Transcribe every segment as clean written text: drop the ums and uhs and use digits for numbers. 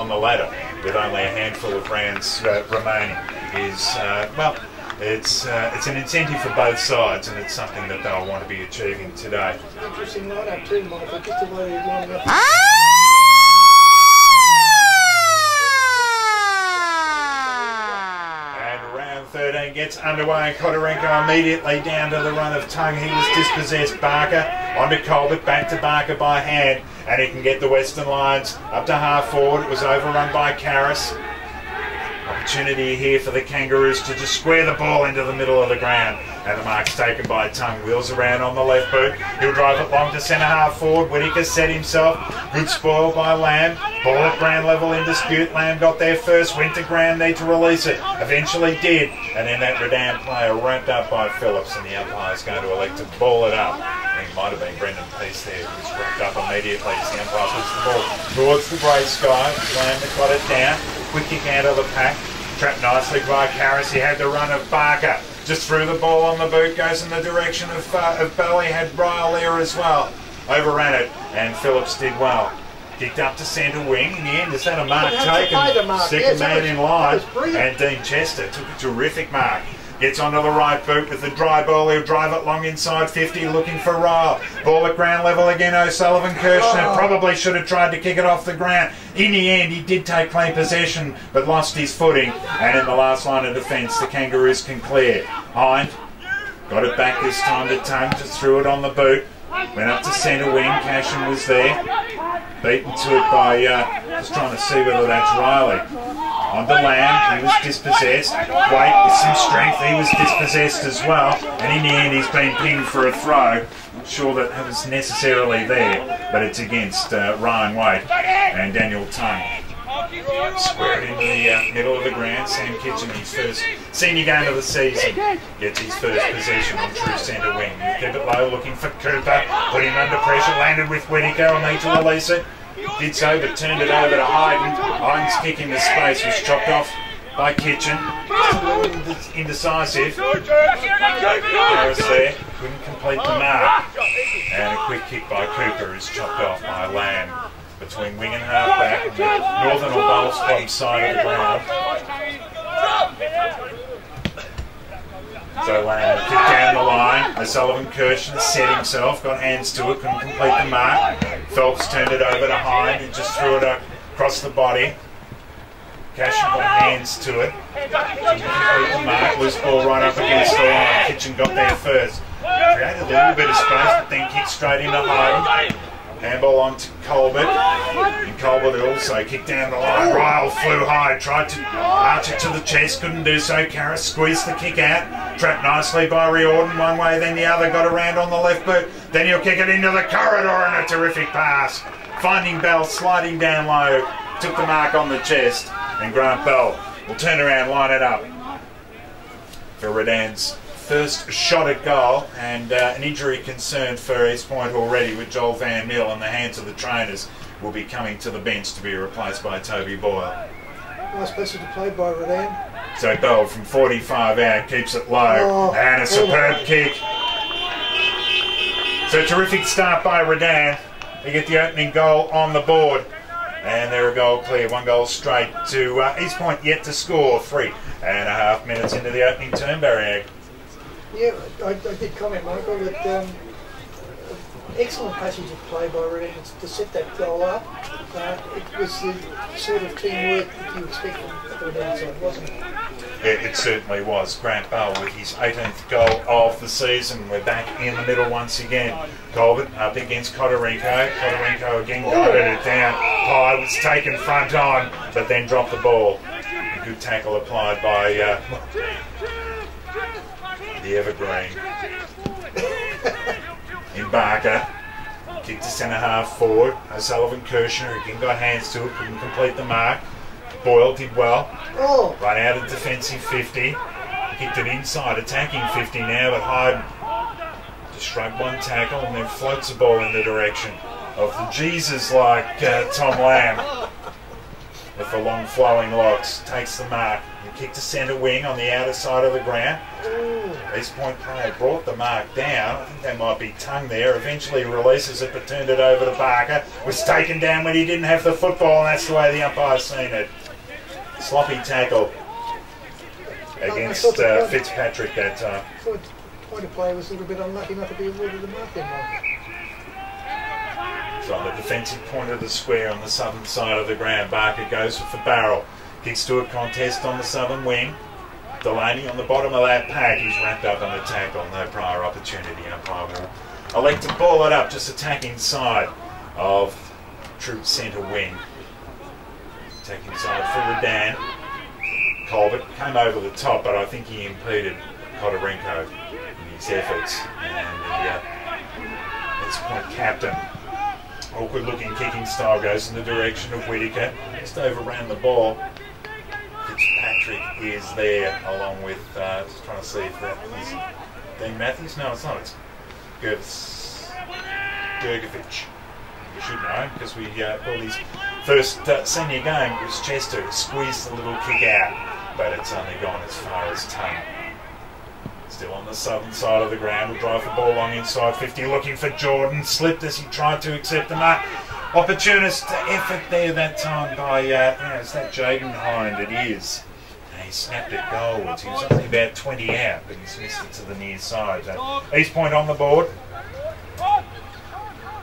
on the ladder with only a handful of rounds remaining is, well, it's an incentive for both sides, and it's something that they'll want to be achieving today. Interesting lineup too, Michael, just the way he's lining up. And round 13 gets underway, and Kotorenko immediately down to the run of tongue. He was dispossessed. Barker onto Colbert, back to Barker by hand, and he can get the Western Lions up to half forward. It was overrun by Karras. Opportunity here for the Kangaroos to just square the ball into the middle of the ground, and the mark's taken by Tongue. Wheels around on the left boot. He'll drive it long to centre half forward. Whittaker set himself. Good spoil by Lamb. Ball at ground level in dispute. Lamb got there first. Went to ground, need to release it. Eventually did. And then that Redan player ramped up by Phillips, and the umpire's going to elect to ball it up. I think it might have been Brendan Peace there who was wrapped up immediately as the umpire puts the ball towards the grey sky. Lamb had got it down. Quick kick out of the pack. Trapped nicely by Karras. He had the run of Barker. Just threw the ball on the boot. Goes in the direction of Bell. He had Ryle there as well. Overran it, and Phillips did well. Kicked up to centre wing. In the end, is that a mark taken? Second man in line. And Dean Chester took a terrific mark. Gets onto the right boot with the dry ball. He'll drive it long inside 50, looking for Ryle. Ball at ground level again. O'Sullivan Kirshner probably should have tried to kick it off the ground. In the end, he did take clean possession, but lost his footing. And in the last line of defence, the Kangaroos can clear. Hind got it back this time to Tongue. Just threw it on the boot. Went up to centre wing. Cashin was there. Beaten to it by, just trying to see whether that's Riley. On the Lamb, he was dispossessed. Wait, with some strength, he was dispossessed as well. And in the end, he's been pinged for a throw. Not sure that was necessarily there, but it's against Ryan Waite and Daniel Tongue. Squared into the middle of the ground. Sam Kitchen, his first senior game of the season, gets his first possession on true centre wing. Keep it low, looking for Cooper. Put him under pressure, landed with Whittaker. I'll need to release it. Did so, but turned it over to Hayden. Hayden's kick into space was chopped off by Kitchen. Indecisive. Harris there, couldn't complete the mark. And a quick kick by Cooper is chopped off by Lamb between wing and half back on the northern or bowl spot side of the ground. So Lamb kicked down the line. O'Sullivan Kirshner set himself, got hands to it, couldn't complete the mark. Phelps turned it over to Hind, who just threw it across the body. Cashin got hands to it, couldn't complete the mark. Loose ball right up against the line. Kitchen got there first. Created a little bit of space, but then kicked straight into Hind. Handball on to Colbert, and Colbert also kicked down the line. Ryle flew high, tried to arch it to the chest, couldn't do so. Karras squeezed the kick out, trapped nicely by Riordan one way, then the other, got around on the left boot. Then he'll kick it into the corridor, and a terrific pass. Finding Bell, sliding down low, took the mark on the chest, and Grant Bell will turn around, line it up for Redan's first shot at goal, and an injury concern for East Point already with Joel Van Mill, and the hands of the trainers will be coming to the bench to be replaced by Toby Boyle. Nice passage to play by Redan. So Bell from 45 out keeps it low, and a superb kick. So terrific start by Redan. They get the opening goal on the board, and they're a goal clear. One goal straight to East Point yet to score. 3.5 minutes into the opening term, Barry. Yeah, I did comment, Michael, that excellent passage of play by Redan to set that goal up. It was the sort of teamwork that you expect from the Redan side, wasn't it? It certainly was. Grant Bell with his 18th goal of the season. We're back in the middle once again. Colbert up against Kotorenko. Kotorenko again guided it down. High was taken front on, but then dropped the ball. A good tackle applied by the Evergreen. In Barker. Kick to centre half forward. O'Sullivan Kirshner again got hands to it, couldn't complete the mark. Boyle did well. Run out of defensive 50. Kicked it inside, attacking 50 now, but Hyde just shrugged one tackle and then floats the ball in the direction of the Jesus-like Tom Lamb. The for long flowing locks. Takes the mark. And kick to centre wing on the outer side of the ground. East Point player brought the mark down. I think they might be tongue there. Eventually releases it but turned it over to Barker. Was taken down when he didn't have the football, and that's the way the umpire's seen it. Sloppy tackle against Fitzpatrick that time. I thought the point of play was a little bit unlucky not to be awarded the mark then, Mike. So on the defensive point of the square on the southern side of the ground, Barker goes with the barrel. Kicks to a contest on the southern wing. Delaney on the bottom of that pack. He's wrapped up on the tackle. No prior opportunity. Umpire will elect to ball it up, just attacking side of true centre wing. Attacking side for Redan. Colbert came over the top, but I think he impeded Kotorenko in his efforts. And the East Point captain, awkward looking kicking style, goes in the direction of Whittaker. Just overran the ball. Fitzpatrick is there along with, just trying to see if that is Dean Matthews. No, it's not. It's Gergovich. You should know, because we called his first senior game. It was Chester who squeezed the little kick out, but it's only gone as far as tongue. Still on the southern side of the ground, will drive the ball long inside 50, looking for Jordan. Slipped as he tried to accept the mark. Opportunist effort there that time by, is that Jaden Hind? It is. And he snapped it goalwards. He was only about 20 out, but he's missed it to the near side. East Point on the board.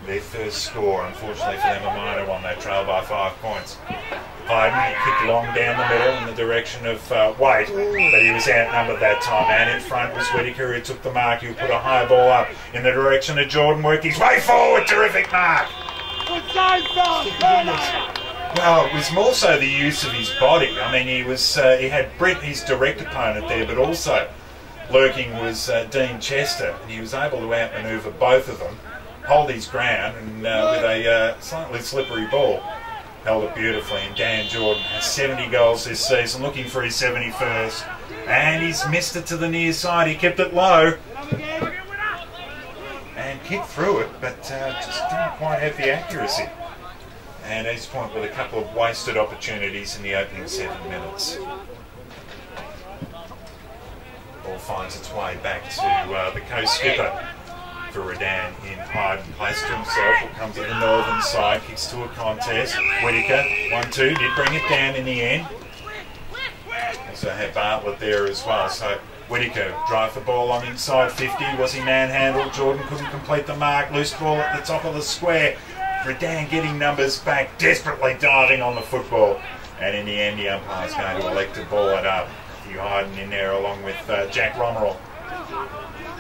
Their first score, unfortunately for them, a minor one. They trail by 5 points. Hayden kicked long down the middle in the direction of Waite, but he was outnumbered that time. And in front was Whittaker, who took the mark. He put a high ball up in the direction of Jordan, worked his way forward. Terrific mark. Well, it was more so the use of his body. I mean, he had Britt, his direct opponent, there, but also lurking was Dean Chester, and he was able to outmaneuver both of them, hold his ground, and with a slightly slippery ball, held it beautifully. And Dan Jordan has 70 goals this season, looking for his 71st, and he's missed it to the near side. He kept it low and kicked through it, but just didn't quite have the accuracy. And East Point with a couple of wasted opportunities in the opening 7 minutes. Ball finds its way back to the co-skipper for Redan in Hyde. Placed to himself, will come to the northern side, kicks to a contest. Whittaker, 1-2, did bring it down in the end. Also had Bartlett there as well, so Whittaker drive the ball on inside 50. Was he manhandled? Jordan couldn't complete the mark. Loose ball at the top of the square. Redan getting numbers back, desperately diving on the football. And in the end, the umpire's going to elect to ball it up. Hugh Hayden in there along with Jack Romerell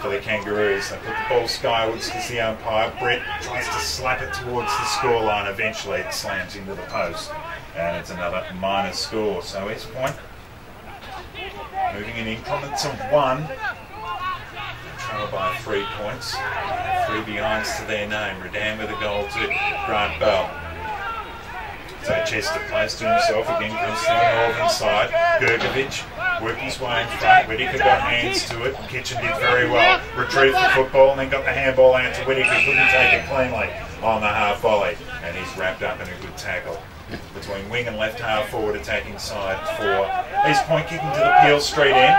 for the Kangaroos. They put the ball skywards as the umpire. Brett tries to slap it towards the scoreline. Eventually, it slams into the post. And it's another minor score. So East Point moving in increments of 1. Trail by 3 points. 3 behinds to their name. Redan with a goal to Grant Bell. So Chester plays to himself, again comes to the northern side. Gergovich worked his way in front. Whittaker got hands to it. Kitchen did very well. Retrieved the football and then got the handball out to Whittaker. Couldn't take it cleanly on the half volley. And he's wrapped up in a good tackle. Between wing and left half forward attacking side for East Point, kicking to the Peel Street end.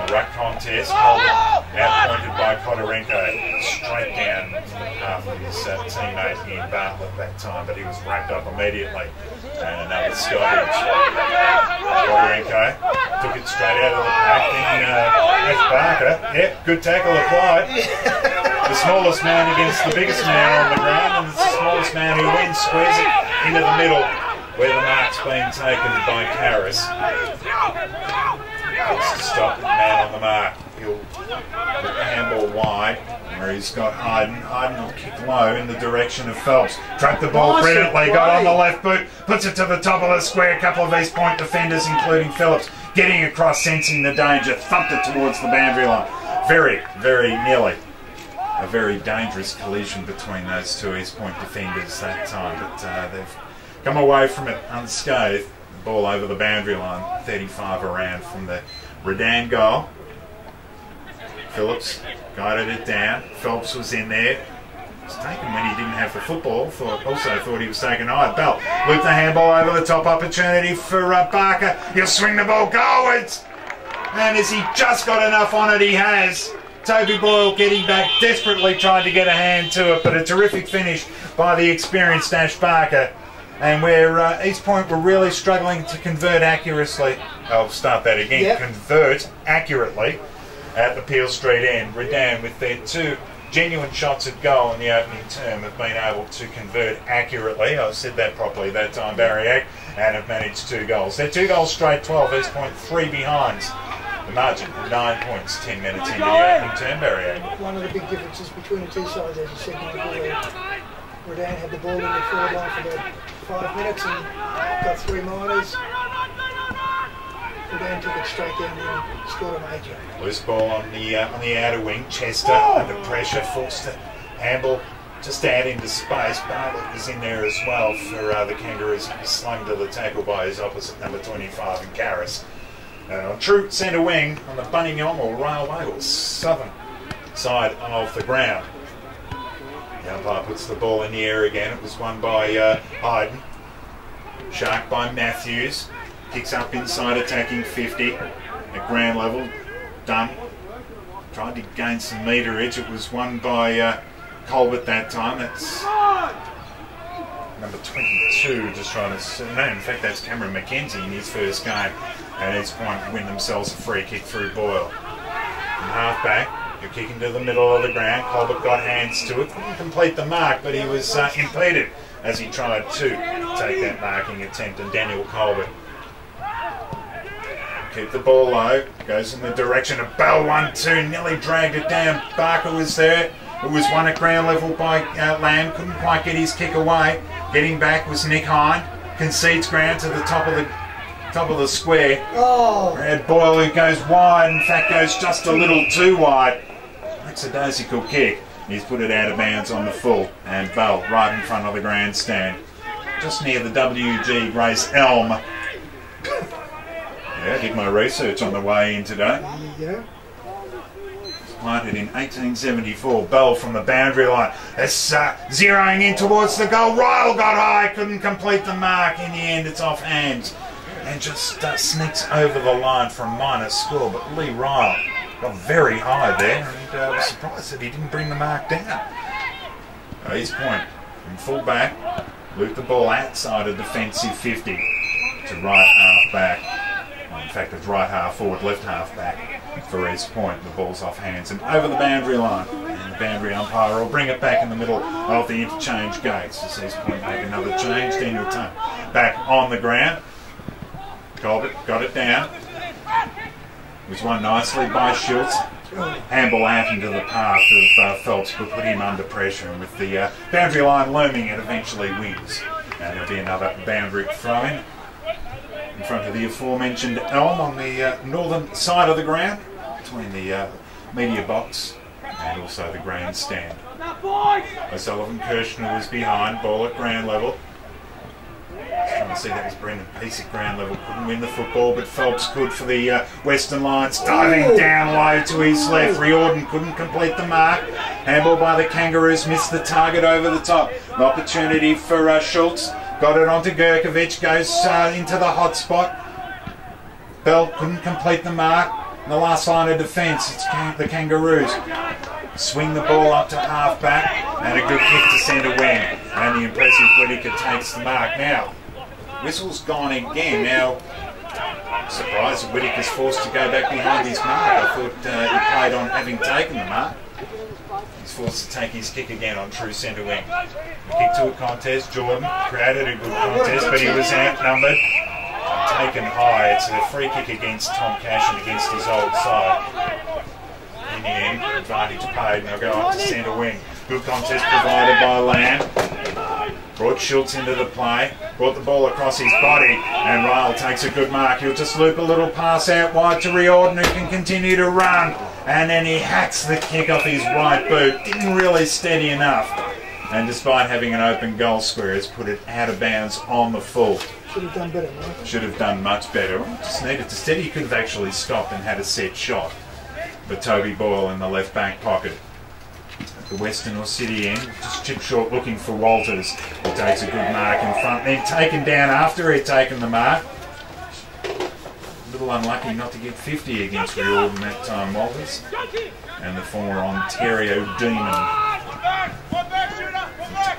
The ruck contest, outpointed by Kotorenko, straight down half of his teammate in Bartlett that time, but he was wrapped up immediately. And another stoppage. Kotorenko took it straight out of the pack, then F. Barker, yep, good tackle applied. The smallest man against the biggest man on the ground, and it's the smallest man who wins, squares it into the middle where the mark's been taken by Karras. Gets to stop the man on the mark. He'll put the handball wide where he's got Hayden. Hayden will kick low in the direction of Phelps. Tracked the ball brilliantly, got on the left boot, puts it to the top of the square. A couple of East Point defenders, including Phillips, getting across, sensing the danger, thumped it towards the boundary line. Very, very nearly a very dangerous collision between those two East Point defenders that time, but they've come away from it unscathed. The ball over the boundary line, 35 around from the Redan goal. Phillips guided it down. Phelps was in there. was taken when he didn't have the football. Also thought he was taken high. Bell looped the handball over the top. Opportunity for Barker. He'll swing the ball goalwards. And has he just got enough on it? He has. Toby Boyle getting back, desperately trying to get a hand to it, but a terrific finish by the experienced Ash Barker. And where East Point were really struggling to convert accurately. I'll start that again. Yep. Convert accurately at the Peel Street end. Redan, with their 2 genuine shots at goal in the opening term, have been able to convert accurately. I said that properly that time, Barry Egg, and have managed 2 goals. They're 2 goals straight, 12. East Point 3 behinds. The margin, 9 points, 10 minutes into the opening term, Barry Egg. One of the big differences between the two sides, as you said, Redan had the ball in the forward line for about 5 minutes and got 3 minors. Redan took it straight down and scored a major. Loose ball on the outer wing. Chester under pressure, forced to handle just out into space. Bartlett was in there as well for the Kangaroos. He was slung to the tackle by his opposite, number 25, and Karras. And on true centre wing on the Bunningyong or Railway or Southern side of the ground. The umpire puts the ball in the air again. It was won by Hayden. Shark by Matthews. Kicks up inside, attacking 50. At ground level, done. Tried to gain some meterage. It was won by Colbert that time. That's number 22, just trying to... No, in fact, that's Cameron McKenzie in his first game. And East Point win themselves a free kick through Boyle. From half-back, you're kicking to the middle of the ground. Colbert got hands to it. Couldn't complete the mark, but he was impeded as he tried to take that marking attempt. And Daniel Colbert keep the ball low. Goes in the direction of Bell. 1-2. Nearly dragged it down. Barker was there. It was won at ground level by Lamb. Couldn't quite get his kick away. Getting back was Nick Hine. Concedes ground to the top of the square. Oh. Red Boyle, who goes wide. In fact, goes just a little too wide. Makes a daisical kick. He's put it out of bounds on the full. And Bell right in front of the grandstand. Just near the WG Grace Elm. Yeah, I did my research on the way in today. Yeah. Planted in 1874. Bell from the boundary line. It's zeroing in towards the goal. Ryle got high, couldn't complete the mark. In the end, it's off hands. And just sneaks over the line for a minor score. But Lee Ryle got very high there. And I was surprised that he didn't bring the mark down. East Point from full back. Loop the ball outside a defensive 50 to right half back. In fact, it's right half forward, left half back for East Point. The ball's off hands and over the boundary line. And the boundary umpire will bring it back in the middle of the interchange gates. As East Point make another change. Daniel Tunt back on the ground. Colbert got it down. It was won nicely by Schultz. Handball out into the path of Phelps, but put him under pressure. And with the boundary line looming, it eventually wins. And there'll be another boundary throw-in. In front of the aforementioned elm on the northern side of the ground, between the media box and also the grandstand. O'Sullivan Kirshner was behind, ball at ground level. Trying to see, that was Brendan Peace at ground level. Couldn't win the football, but Phelps could for the Western Lions. Diving down low to his left. Riordan couldn't complete the mark. Handball by the Kangaroos, missed the target over the top. An opportunity for Schultz. Got it onto Gurkovic, goes into the hot spot. Bell couldn't complete the mark. In the last line of defence, it's the Kangaroos. Swing the ball up to half back, and a good kick to centre wing. And the impressive Whittaker takes the mark. Now, whistle's gone again. Now, surprised that Whittaker's forced to go back behind his mark. I thought he played on having taken the mark. He's forced to take his kick again on true centre wing. Kick to a contest. Jordan created a good contest, but he was outnumbered. Taken high. It's a free kick against Tom Cashin against his old side. In the end, advantage paid. Now go on to centre wing. Good contest provided by Lamb. Brought Schultz into the play. Brought the ball across his body. And Ryle takes a good mark. He'll just loop a little pass out wide to Riordan, who can continue to run. And then he hacks the kick off his right boot. Didn't really steady enough. And despite having an open goal square, has put it out of bounds on the full. Should have done better, Michael. Should have done much better. Just needed to steady. He could have actually stopped and had a set shot. But Toby Boyle in the left back pocket the Western or City end. Just chip short looking for Walters. He takes a good mark in front. Then taken down after he'd taken the mark. A little unlucky not to get 50 against Riordan that time, Walters. And the former Ontario Demon.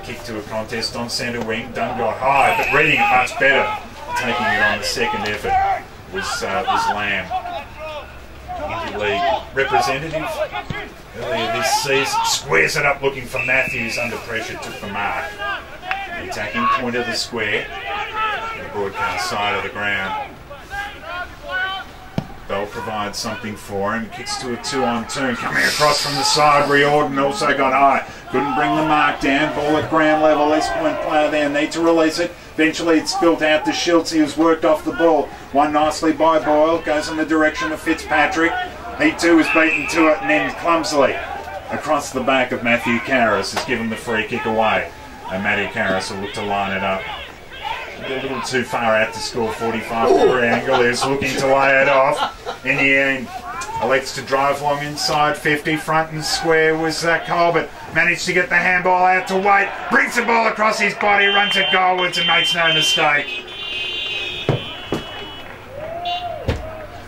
Kick to a contest on centre wing. Dunn got high, but reading it much better. Taking it on the second effort was Lamb. League representative earlier this season. Squares it up looking for Matthews under pressure, took the mark. The attacking point of the square, the broadcast side of the ground. Bell provides something for him, kicks to a 2-on-2, coming across from the side. Riordan also got high, couldn't bring the mark down. Ball at ground level, East Point player there, need to release it. Eventually it's spilt out to Schultz, he was worked off the ball. Won nicely by Boyle, goes in the direction of Fitzpatrick. He too was beaten to it and then clumsily across the back of Matthew Karras has given the free kick away. And Matty Karras will look to line it up. A little too far out to score. 45-degree angle. He was looking to lay it off. In the end, elects to drive long inside 50. Front and square was Colbert. Managed to get the handball out to Waite. Brings the ball across his body, runs it goalwards and makes no mistake.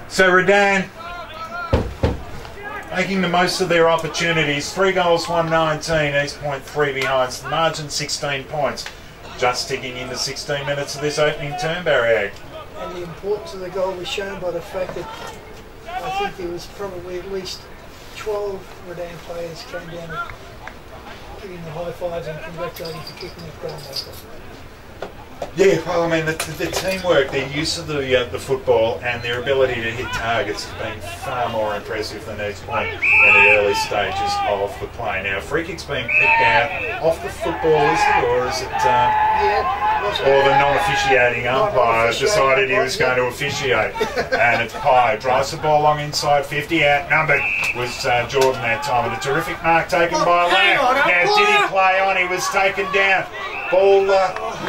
So Redan making the most of their opportunities. 3 goals, 119. East Point 3 behind. The margin 16 points. Just ticking into 16 minutes of this opening term, Barry Ag. And the importance of the goal was shown by the fact that I think there was probably at least 12 Redan players came down giving the high fives and congratulating for kicking that goal. Yeah, well, I mean, the teamwork, their use of the football and their ability to hit targets has been far more impressive than East Point in the early stages of the play. Now, free kick's being picked out off the football, is it, or is it... or the non-officiating umpire has decided he was going to officiate. And it's Pye. Drives the ball long inside 50. Outnumbered was Jordan that time. But a terrific mark taken by Lamb. Now, did he play on? He was taken down. Ball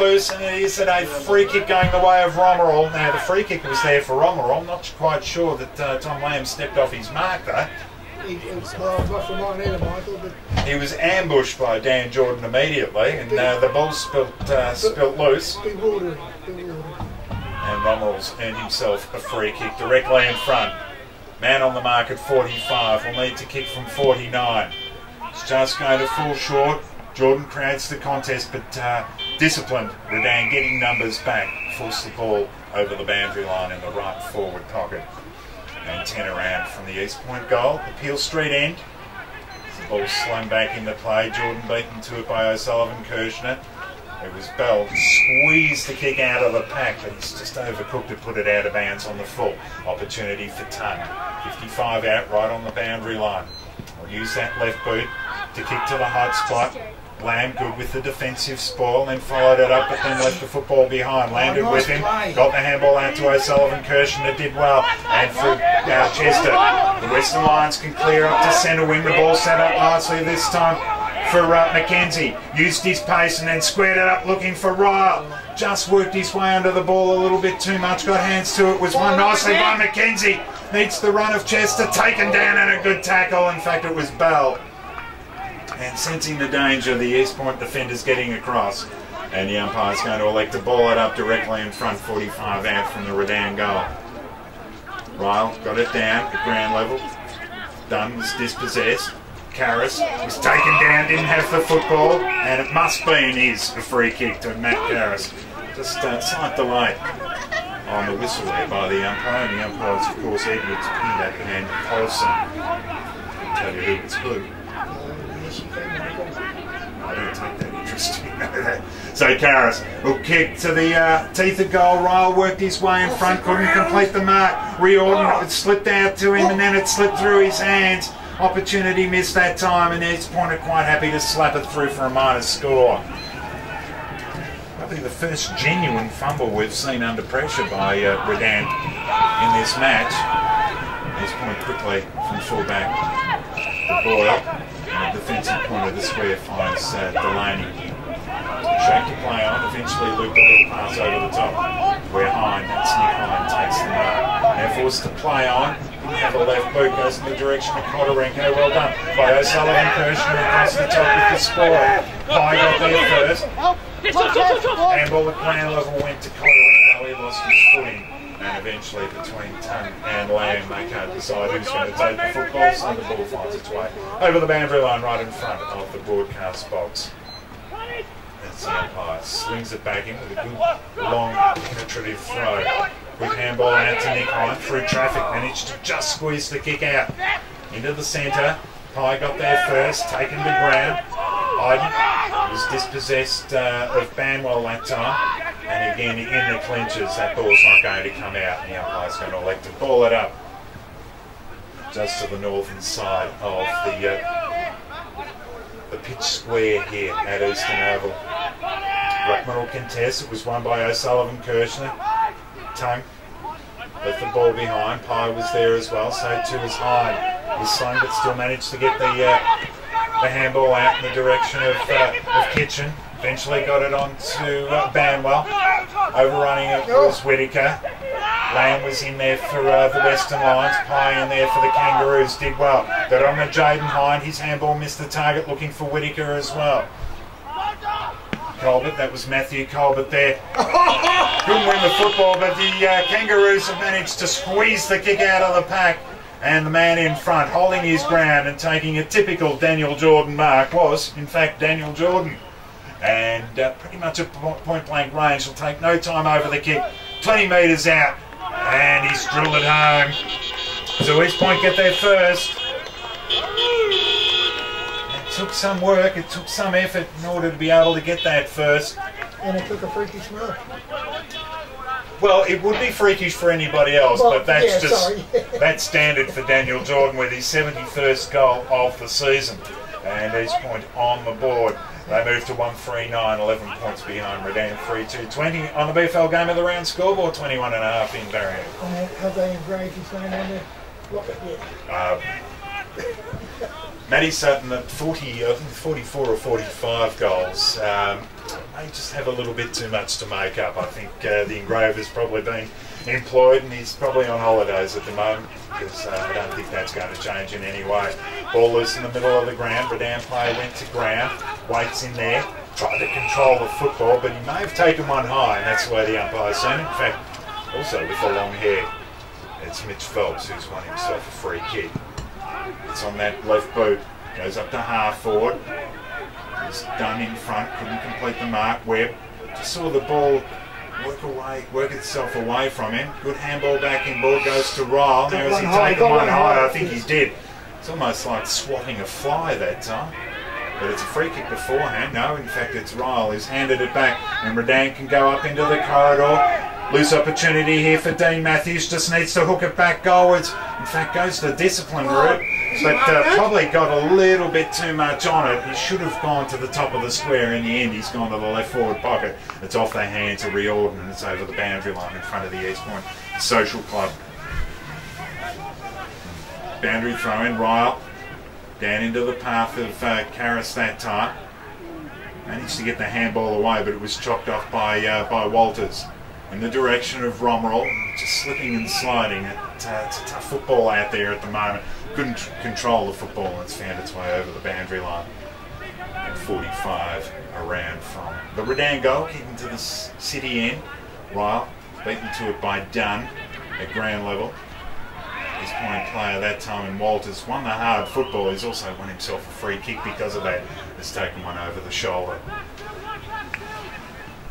loose, and it is a free kick going the way of Romerall. Now, the free kick was there for Romerall. Not quite sure that Tom Lamb stepped off his mark, though. He was ambushed by Dan Jordan immediately, and the ball spilt loose. Bewildering. And Romerall's earned himself a free kick directly in front. Man on the mark at 45 will need to kick from 49. It's just going to fall short. Jordan creates the contest, but disciplined. Redan getting numbers back, forced the ball over the boundary line in the right forward pocket. And 10 around from the East Point goal. The Peel Street end. The ball slung back into play. Jordan beaten to it by O'Sullivan Kirshner. It was Bell squeezed the kick out of the pack, but he's just overcooked it, put it out of bounds on the full. Opportunity for Tongue. 55 out right on the boundary line. We'll use that left boot to kick to the hot spot. Lamb good with the defensive spoil, then followed it up, but then left the football behind. Landed with him, got the handball out to O'Sullivan Kirshner, did well, and for Chester. The Western Lions can clear up to centre wing. The ball set up nicely this time for McKenzie. Used his pace and then squared it up looking for Ryle. Just worked his way under the ball a little bit too much, got hands to it, was won nicely by McKenzie. Needs the run of Chester, taken down and a good tackle. In fact, it was Bell. And sensing the danger, the East Point defenders getting across. And the umpire's going to elect to ball it up directly in front, 45 out from the Redan goal. Ryle got it down at ground level. Dunn was dispossessed. Karras was taken down, didn't have the football. And it must be and is a free kick to Matt Karras. Just slight delay on the whistle there by the umpire. And the umpires, of course, Edwards, Pinder and Paulson. I'll tell you who it's who. I don't take that interest in that. So Karras will kick to the teeth of goal. Ryle worked his way in front, couldn't complete the mark. Riordan, it slipped out to him and then it slipped through his hands. Opportunity missed that time, and East Point are quite happy to slap it through for a minus score. Probably the first genuine fumble we've seen under pressure by Redan in this match. East Point quickly from fullback to Boyle. And the defensive point of the square finds Delaney. Shake to play on, eventually looped a little pass over the top. Where Hine, that's Nick Hine, takes the mark. They're forced to play on. Didn't have a left boot, goes in the direction of Kodarenko. Well done by O'Sullivan. Kirshner across the top with the score. Pye got there first. Handball at ground level went to Kodarenko. He lost his footing. And eventually between Tongue and Lamb, they can't decide who's going to take the football, so the ball finds its way over the boundary line right in front of the broadcast box. That's the umpire. Swings it back in with a good, long, penetrative throw. Good handball out to Nick Hyde through traffic. Managed to just squeeze the kick out. Into the centre. Pye got there first, taken to ground. Hyde was dispossessed of Banwell that time. And again, in the clinches, that ball's not going to come out. And the umpire's going to elect to ball it up just to the northern side of the pitch square here at Eastern Oval. Ruckman will contest. It was won by O'Sullivan. Kirshner. Tongue left the ball behind. Pye was there as well, so too was Hyde. He was slung but still managed to get the handball out in the direction of Kitchen. Eventually got it on to Banwell. Overrunning it was Whittaker. Lamb was in there for the Western Lions. Pye in there for the Kangaroos. Did well. Got on to Jaden Hyde. His handball missed the target, looking for Whittaker as well. Colbert, that was Matthew Colbert there. Couldn't win the football, but the Kangaroos have managed to squeeze the kick out of the pack. And the man in front, holding his ground and taking a typical Daniel Jordan mark, was, in fact, Daniel Jordan. And pretty much at point-blank range. He'll take no time over the kick. 20 metres out. And he's drilled it home. So East Point get there first. It took some work, it took some effort in order to be able to get that first. And it took a freakish mark. Well, it would be freakish for anybody else, but that's that's standard for Daniel Jordan with his 71st goal of the season. And East Point on the board. They move to 139, 11 points behind Redan, 3-2-20 on the BFL Game of the Round scoreboard, 21.5 in Darien. Have they engraved his name on the locket yet? Matty Sutton at 44 or 45 goals. May just have a little bit too much to make up. I think the engraver's probably been employed and he's probably on holidays at the moment because I don't think that's going to change in any way. Ball loose in the middle of the ground. Redan player went to ground. Waits in there. Tried to control the football, but he may have taken one high, and that's the way the umpire's seen it. In fact, also with the long hair, it's Mitch Phelps who's won himself a free kick. It's on that left boot. Goes up to half forward. He's done in front. Couldn't complete the mark. Webb just saw the ball work itself away from him. Good handball back in. Ball goes to Ryle. Now has he taken one high? I think he did. It's almost like swatting a fly that time. But it's a free kick beforehand. No, in fact it's Ryle who's handed it back. And Redan can go up into the corridor. Loose opportunity here for Dean Matthews. Just needs to hook it back goalwards. In fact, goes the discipline route. But probably got a little bit too much on it. He should have gone to the top of the square. In the end, he's gone to the left forward pocket. It's off the hands of Riordan and it's over the boundary line in front of the East Point Social Club. Boundary throw in, Ryle. Down into the path of Karras that time. Managed to get the handball away, but it was chopped off by Walters. In the direction of Romerall, just slipping and sliding. It's a tough football out there at the moment. Couldn't control the football and it's found its way over the boundary line. And 45 around from the Redan goal, kicking to the city end. Ryle beaten to it by Dunn at ground level. East Point player that time in Walters won the hard football. He's also won himself a free kick because of that. Has taken one over the shoulder.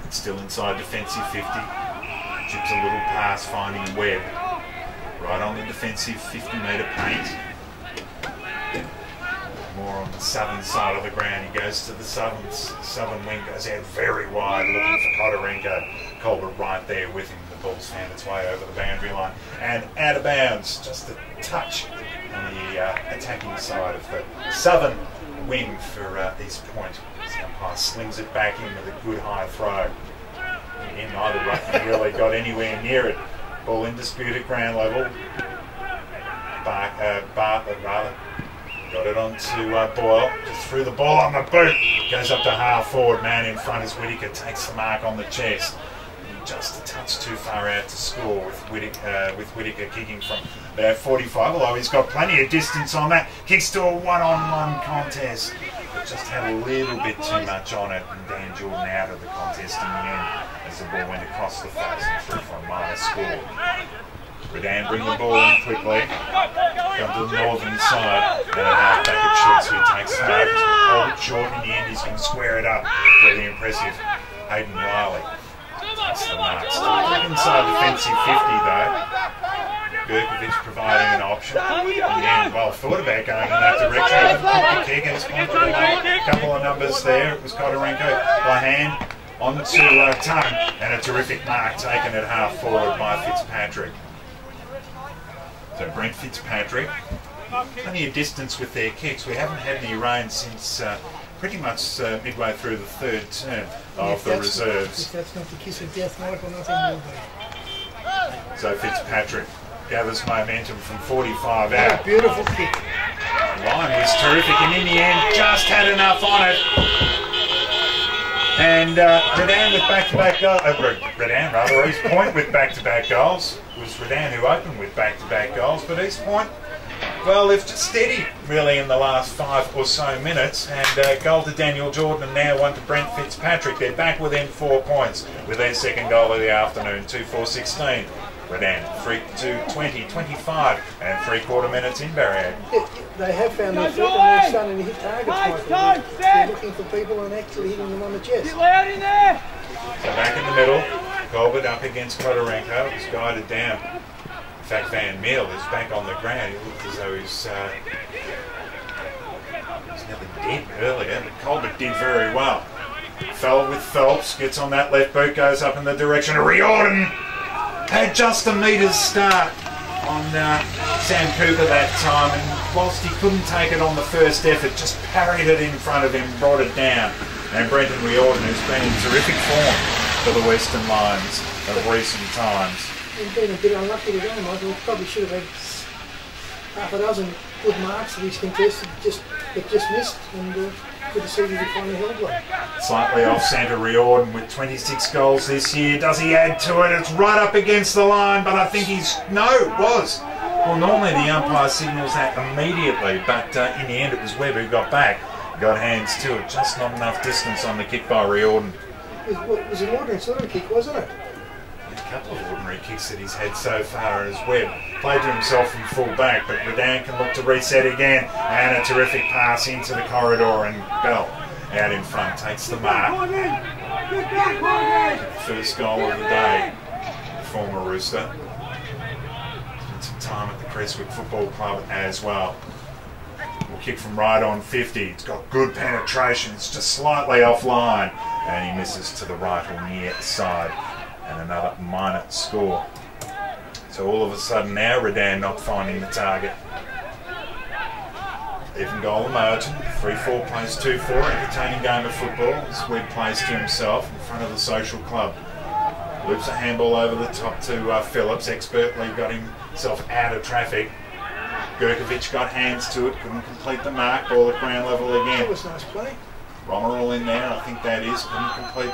It's still inside defensive 50. Chips a little pass finding Webb. Right on the defensive 50-metre paint. More on the southern side of the ground. He goes to the southern wing, goes out very wide looking for Kodarenko. Colbert right there with him. The ball's found its way over the boundary line. And out of bounds, just a touch on the attacking side of the southern wing for East Point. Umpire slings it back in with a good high throw. Again, neither ruckman really got anywhere near it. Ball in dispute at ground level. Bartlett rather. Got it on to Boyle. Just threw the ball on the boot. Goes up to half forward. Man in front is Whittaker. Takes the mark on the chest. He just a touch too far out to score with Whittaker kicking from about 45, although he's got plenty of distance on that. Kicks to a one-on-one contest, but just had a little bit too much on it, and Dan Jordan out of the contest in the end as the ball went across the face and through for a minor score. Redan bring the ball in quickly, come to the northern side, and at half-back it Schultz, who takes the mark. He's going to hold it short. In the end, he's going to square it up. Really impressive. Hayden Riley takes the mark. Still inside defensive 50 though. Gurkovic providing an option. In the end, well thought about going in that direction. The kick and it's gone to a couple of numbers there. It was Kodorenko by hand onto tongue, and a terrific mark taken at half forward by Fitzpatrick. So Brent Fitzpatrick, plenty of distance with their kicks. We haven't had any rain since pretty much midway through the third term of the reserves. If that's not the kiss of death, Michael, nothing will be. So Fitzpatrick gathers momentum from 45 out. Beautiful kick. The line was terrific, and in the end, just had enough on it. And Redan with back-to-back goals. Redan, rather, East Point with back-to-back goals. It was Redan who opened with back-to-back goals, but East Point, well, they've just steady really in the last 5 or so minutes. And goal to Daniel Jordan, and now one to Brent Fitzpatrick. They're back within 4 points with their second goal of the afternoon, 2-4-16. Redan 3-2-20, 25 and 3/4 minutes in Barry. They have found their foot and they're starting to hit targets, Michael. They're looking for people and actually hitting them on the chest. So back in the middle, Colbert up against Kodorenko. It was guided down. In fact, Van Meel is back on the ground. He looked as though he's nearly dead earlier, but Colbert did very well. Fell with Phelps, gets on that left boot, goes up in the direction of Riordan. Had just a meter's start on Sam Cooper that time, and whilst he couldn't take it on the first effort, just parried it in front of him, brought it down. And Brendan Riordan, who's been in terrific form for the Western Lions of recent times. He's been a bit unlucky today, Michael. He probably should have had half a dozen good marks that he's contested, but just missed, and good to see that he finally held one. Slightly off centre, Riordan with 26 goals this year. Does he add to it? It's right up against the line, but I think it was. Well, normally the umpire signals that immediately, but in the end it was Webb who got back. Got hands to it, just not enough distance on the kick by Riordan. It was an ordinary sort of kick, wasn't it? A couple of ordinary kicks that he's had so far as Webb played to himself from full back, but Redan can look to reset again, and a terrific pass into the corridor, and Bell out in front takes the mark. First goal of the day, former Rooster. Spent some time at the Creswick Football Club as well. Will kick from right on 50. It's got good penetration. It's just slightly offline, and he misses to the right or near side. And another minor score. So all of a sudden now Redan not finding the target. Even goal margin. 3-4 plays 2-4. Entertaining game of football. Swede plays to himself in front of the social club. Loops a handball over the top to Phillips. Expertly got himself out of traffic. Gurkovic got hands to it. Couldn't complete the mark. Ball at ground level again. That was nice play. Romerall in there. I think that is. Couldn't complete...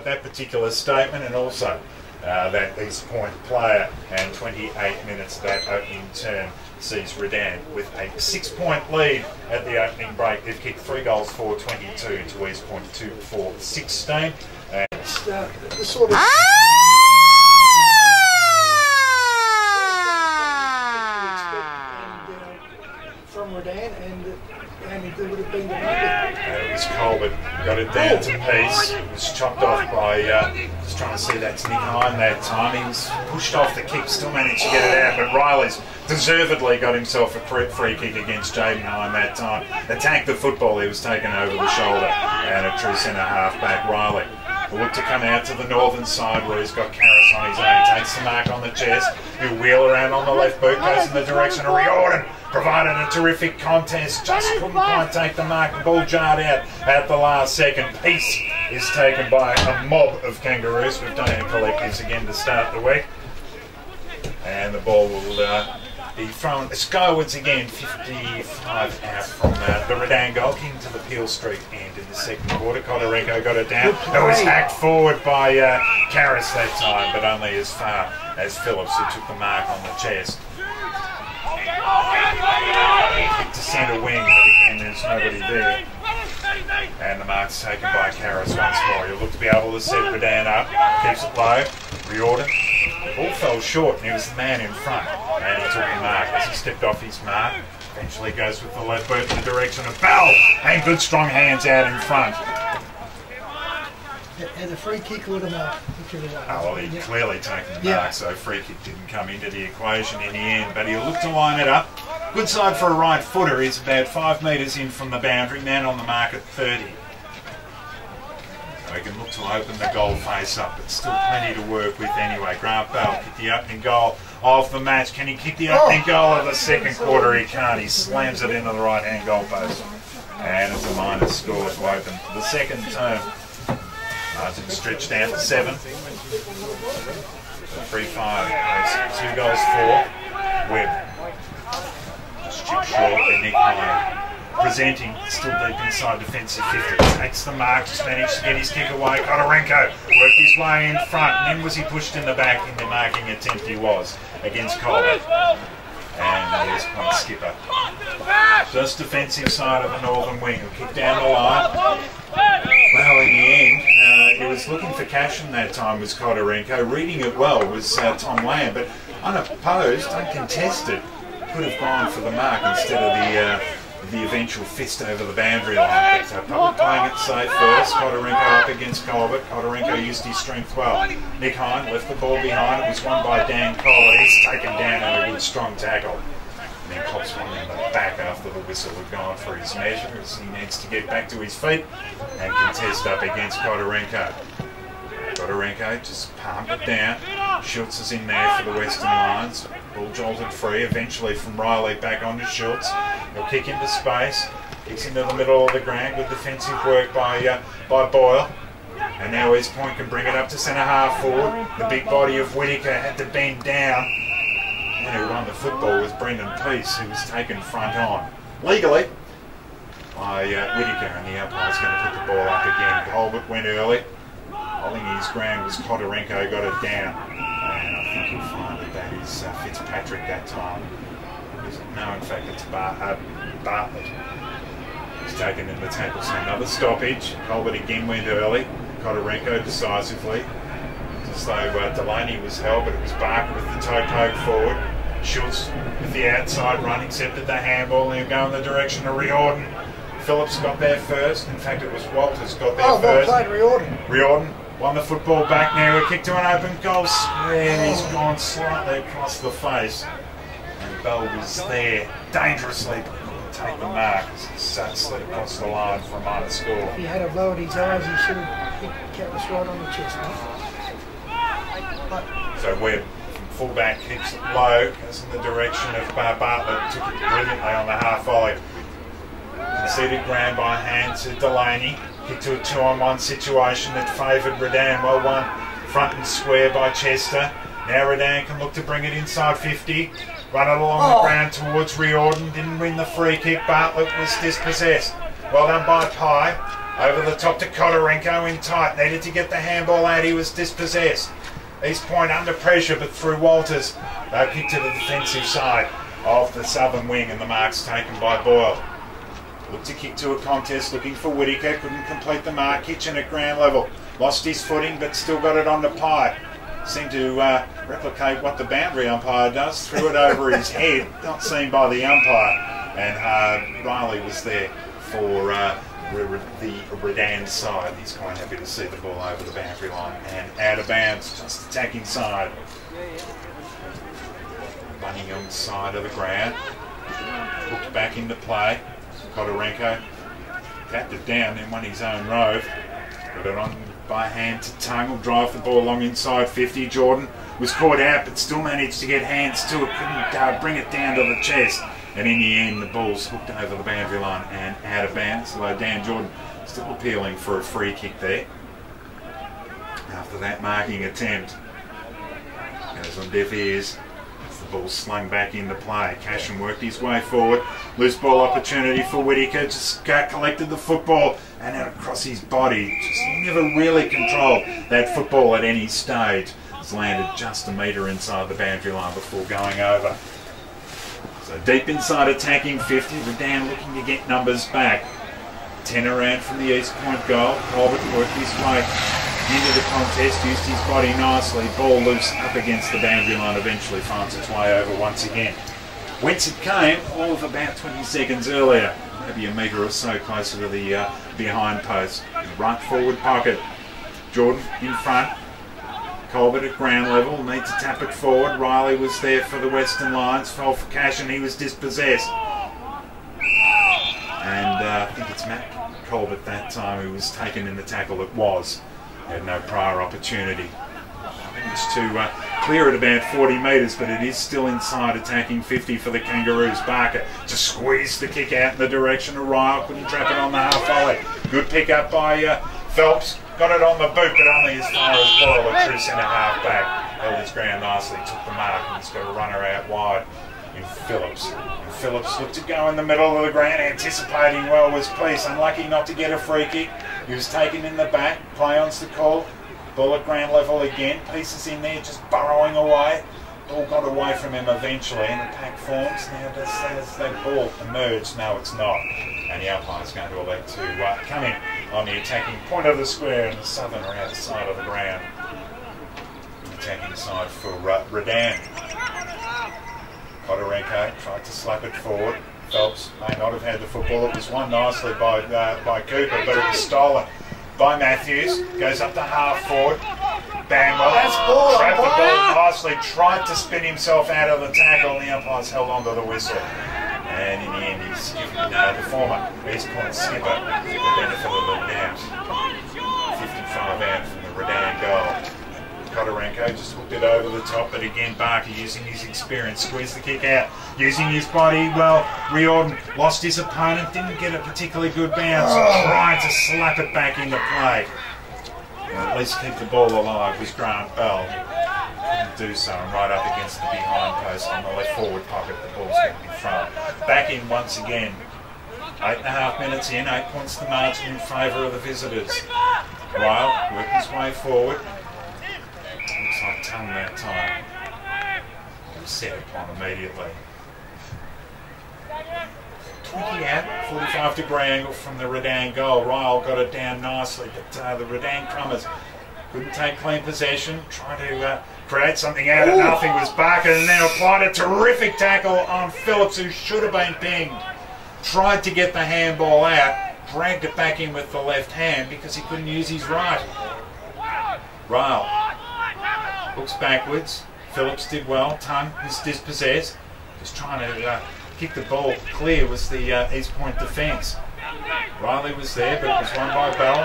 that particular statement, and also that East Point player, and 28 minutes of that opening term sees Redan with a 6-point lead at the opening break. They've kicked 3 goals for 22 to East Point 2 for 16. The sort of from Redan, and it would have been demanded. It was Colbert, got it down to piece. It was chopped off by, just trying to see that's Nick Hine that time. He was pushed off the kick, still managed to get it out, but Riley's deservedly got himself a free kick against Jaden Hine that time. Attacked the football, he was taken over the shoulder, and a true centre half back, Riley. Will look to come out to the northern side where he's got Karras on his own. Takes the mark on the chest. He'll wheel around on the left boot, goes in the direction of Riordan. Provided a terrific contest, just couldn't quite take the mark. The ball jarred out at the last second. Peace is taken by a mob of Kangaroos. We've done our collectives again to start the week. And the ball will The throw skywards again, 55 out from the Redan goal, kicking to the Peel Street end in the second quarter. Kodarenko got it down. It was hacked forward by Karras that time, but only as far as Phillips, who took the mark on the chest. Kick to centre wing, but again there's nobody there. And the mark's taken by Karras once more. He'll look to be able to set Redan up. Keeps it low. Riordan. Ball fell short and he was the man in front. And he took the mark as he stepped off his mark. Eventually goes with the left boot in the direction of Bell. And good strong hands out in front. And the free kick would have marked. Oh, well, he'd clearly taken the mark, so free kick didn't come into the equation in the end. But he'll look to line it up. Good side for a right footer. He's about 5 metres in from the boundary. Man on the mark at 30. So he can look to open the goal face up, but still plenty to work with anyway. Grant Bell kicked the opening goal of the match. Can he kick the opening goal of the second quarter? He can't. He slams it into the right-hand goal post. And it's a minus score to open the second term. Margin stretched down to 7. 3-5. 2 goals for Webb. Just chip short and Nick Hine. Presenting, still deep inside defensive 50. Takes the mark, just managed to get his kick away. Kodarenko worked his way in front, and then was he pushed in the back in the marking attempt he was against Colbert. And there's point skipper. Just defensive side of the northern wing. He'll kick down the line. Well, in the end, he was looking for Cashin that time, was Kodarenko. Reading it well was Tom Lamb, but unopposed, uncontested, could have gone for the mark instead of the eventual fist over the boundary line. But Public playing it safe first. Kodarenko up against Colbert. Kodarenko used his strength well. Nick Hine left the ball behind. It was won by Dan Colbert. He's taken down and a good strong tackle. And then pops one in the back after the whistle had gone for his measure, as he needs to get back to his feet and contest up against Kodarenko. Kodarenko just palmed it down. Schultz is in there for the Western Lions. Ball jolted free, eventually from Riley back onto Schultz. He'll kick into space. Kicks into the middle of the ground. Good defensive work by Boyle. And now West Point can bring it up to centre half forward. The big body of Whittaker had to bend down. And who won the football was Brendan Peace, who was taken front on, legally, by Whittaker. And the umpire's going to put the ball up again. Colbert went early. Holding his ground was Kodarenko, got it down. And I think you'll find that is Fitzpatrick that time. No, in fact, it's Bartlett. He's taken in the tackle. So another stoppage. Colbert again went early. Kodarenko decisively. Just though Delaney was held, but it was Barker with the toe poke forward. Schultz with the outside run, accepted the handball, and he'll go in the direction of Riordan. Phillips got there first. In fact, it was Walters got there first. Well played, Riordan. Riordan won the football back now. A kick to an open goal. And he's gone slightly across the face. And Bell was there dangerously, but couldn't take the mark as he slid across the line for a minor score. If he had have lowered his eyes, he should have hit Karras right on the chest. So Webb, from fullback, kicks it low, goes in the direction of Bartlett, took it brilliantly on the half volley. Conceded ground by hand to Delaney. Kick to a 2-on-1 situation that favoured Redan. Well won front and square by Chester. Now Redan can look to bring it inside 50. Run it along the ground towards Riordan. Didn't win the free kick. Bartlett was dispossessed. Well done by Pye. Over the top to Kodarenko in tight. Needed to get the handball out. He was dispossessed. East Point under pressure, but through Walters. They'll kick to the defensive side of the southern wing, and the mark's taken by Boyle. Looked to kick to a contest, looking for Whittaker. Couldn't complete the mark. Kitchen at ground level. Lost his footing, but still got it on to Pye. Seemed to replicate what the boundary umpire does. Threw it over his head. Not seen by the umpire. And Riley was there for the Redan side. He's quite happy to see the ball over the boundary line and out of bounds. Just attacking side. Bunning on the side of the ground. Hooked back into play. Kodarenko tapped it down, then won his own rove. Got it on by hand to Tongue. Will drive the ball along inside 50. Jordan was caught out, but still managed to get hands to it. Couldn't bring it down to the chest. And in the end, the ball's hooked over the boundary line and out of bounds. Although Dan Jordan still appealing for a free kick there. After that marking attempt, goes on deaf ears. As the ball slung back into play, Cashin worked his way forward. Loose ball opportunity for Whittaker. Just collected the football and out across his body. Just never really controlled that football at any stage. It's landed just a metre inside the boundary line before going over. So deep inside attacking 50, Redan looking to get numbers back. 10 around from the East Point goal. Colbert worked his way into the contest, used his body nicely. Ball loose up against the boundary line, eventually finds its way over once again. Whence it came, all of about 20 seconds earlier. Maybe a metre or so closer to the behind post. Right forward pocket. Jordan in front. Colbert at ground level, need to tap it forward. Riley was there for the Western Lions, fell for cash and he was dispossessed. And I think it's Matt Colbert that time who was taken in the tackle. It was. Had no prior opportunity. Managed to clear it about 40 metres, but it is still inside attacking 50 for the Kangaroos. Barker just squeezed the kick out in the direction of Ryle, couldn't trap it on the half volley. Good pick up by Phelps. Got it on the boot, but only as far as Boyle, a true centre half back. Held his ground nicely, took the mark, and he's got a runner out wide in Phillips. And Phillips looked to go in the middle of the ground, anticipating well was Peace. Unlucky not to get a free kick. He was taken in the back. Play on's the call. Ball at ground level again. Peace is in there, just burrowing away. Ball got away from him eventually, and the pack forms. Now does that ball emerge? No, it's not. And the umpire's going to elect to come in on the attacking point of the square and the southern or outside of the ground. The attacking side for Redan. Kotorenko tried to slap it forward. Phelps may not have had the football. It was won nicely by Cooper, but it was stolen by Matthews. Goes up to half forward. Bang, well, that's ball. Trapped the ball nicely. Tried to spin himself out of the tackle, and the umpire's held onto the whistle. And in the end, he's given the former East Point skipper the benefit of the doubt. 55 out from the Redan goal. Kotorenko just hooked it over the top, but again, Barker using his experience, squeezed the kick out, using his body. Well, Riordan lost his opponent, didn't get a particularly good bounce, trying to slap it back into play. Well, at least keep the ball alive was Grant Bell. Couldn't do so, and right up against the behind post on the left forward pocket, the ball's going to be thrown. Back in once again. 8.5 minutes in, 8 points the margin in favour of the visitors. Ryle worked his way forward. Looks like Tongue that time. He was set upon immediately. 20 out, 45 degree angle from the Redan goal. Ryle got it down nicely, but the Redan Crummers couldn't take clean possession. Tried to create something out of nothing was Barker, and then applied a terrific tackle on Phillips, who should have been pinged. Tried to get the handball out, dragged it back in with the left hand because he couldn't use his right. Ryle looks backwards. Phillips did well. Tongue is dispossessed. Just trying to kick the ball clear was the East Point defence. Riley was there, but it was won by Bell.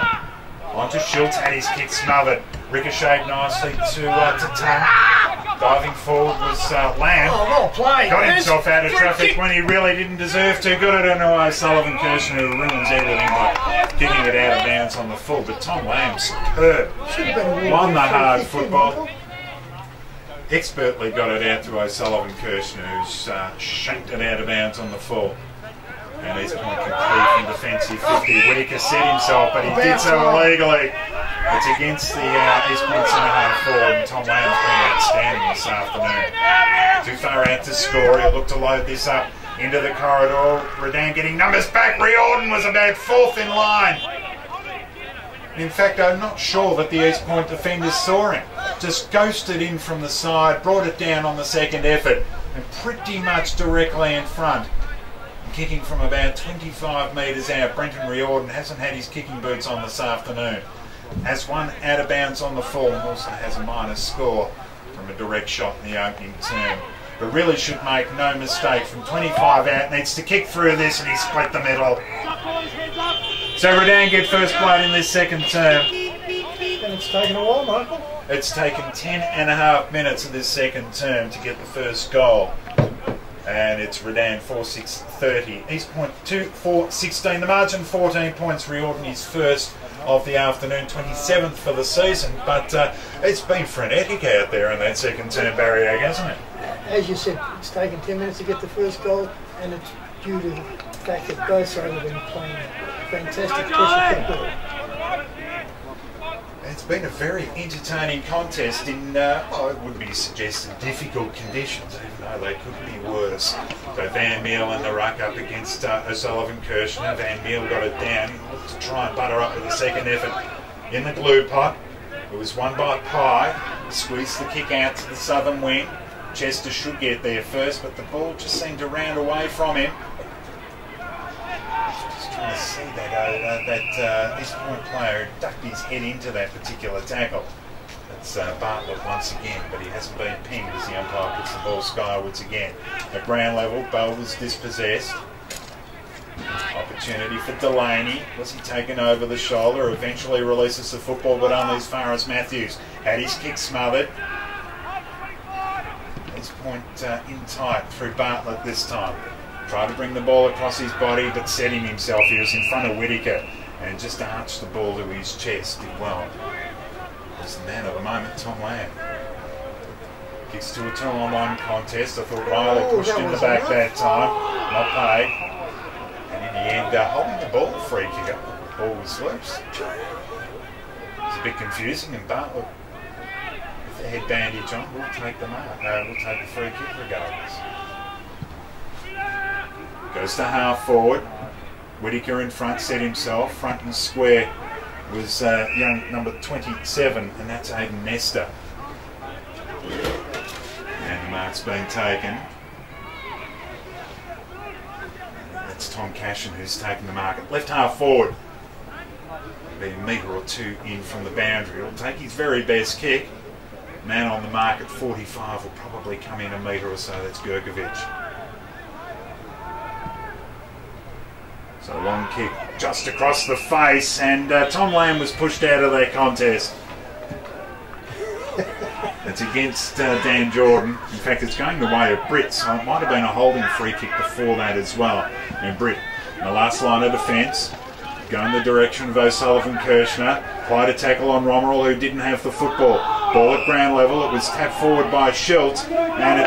Onto Schultz, had his kick smothered. Ricocheted nicely to Tongue. Diving forward was Lamb. Oh, well played. Got himself out of traffic when he really didn't deserve to. Got it on O'Sullivan Kirshner, who ruins everything by kicking it out of bounds on the full. But Tom Lamb, superb. Won the hard football. Expertly got it out to O'Sullivan Kirshner, who's shanked it out of bounds on the full. And East Point complete from defensive 50. Whittaker set himself, but he did so illegally. It's against the East Point centre half forward, and Tom Lamb's been outstanding this afternoon. Too far out to score. He'll look to load this up into the corridor. Redan getting numbers back. Riordan was about fourth in line. In fact, I'm not sure that the East Point defenders saw him. Just ghosted in from the side, brought it down on the second effort, and pretty much directly in front. Kicking from about 25 metres out. Brenton Riordan hasn't had his kicking boots on this afternoon. Has one out of bounds on the full and also has a minus score from a direct shot in the opening term. But really should make no mistake, from 25 out, needs to kick through this, and he split the middle. So Redan get first blood in this second term. And it's taken a while, Michael. It's taken 10.5 minutes of this second term to get the first goal. And it's Redan 4-6-30. East Point 2-4-16. The margin 14 points. Riordan is first of the afternoon, 27th for the season. But it's been frenetic out there in that second term, Barry Egg, hasn't it? as you said, it's taken 10 minutes to get the first goal, and it's due to the fact that both sides have been playing fantastic pressure football. It's been a very entertaining contest in, well, it would be suggested difficult conditions, even though they couldn't be worse. So Van Meel in the ruck up against O'Sullivan-Kirshner. Van Meel got it down. He looked to try and butter up with a second effort in the glue pot. It was won by Pye. Squeezed the kick out to the southern wing. Chester should get there first, but the ball just seemed to round away from him. Just trying to see that East Point player ducked his head into that particular tackle. That's Bartlett once again, but he hasn't been pinged as the umpire puts the ball skywards again. At ground level, Bell was dispossessed. Opportunity for Delaney. Was he taken over the shoulder? Eventually releases the football, but only as far as Matthews. Had his kick smothered. East Point in tight through Bartlett this time. Tried to bring the ball across his body, but set him himself. He was in front of Whittaker and just arched the ball to his chest. Did well. Was the man of the moment, Tom Lamb. Kicks to a 2-on-1 contest. I thought Riley pushed in the back that time. Not paid. And in the end, holding the ball, free kick up. The ball was loose. It's a bit confusing, and Bartlett, with the head bandage on, will take the mark. Will take the free kick regardless. Goes to half forward. Whittaker in front, set himself. Front and square was young number 27, and that's Aidan Nesta. And the mark's been taken. That's Tom Cashin who's taken the mark. Left half forward. Be a metre or two in from the boundary. He'll take his very best kick. Man on the mark at 45 will probably come in a metre or so. That's Gurkovic. So long kick just across the face, and Tom Lamb was pushed out of that contest. It's against Dan Jordan. In fact, it's going the way of Britt, so it might have been a holding free kick before that as well. And Britt, in the last line of defence, go in the direction of O'Sullivan-Kirshner. Applied a tackle on Romerell, who didn't have the football. Ball at ground level. It was tapped forward by Schilt, and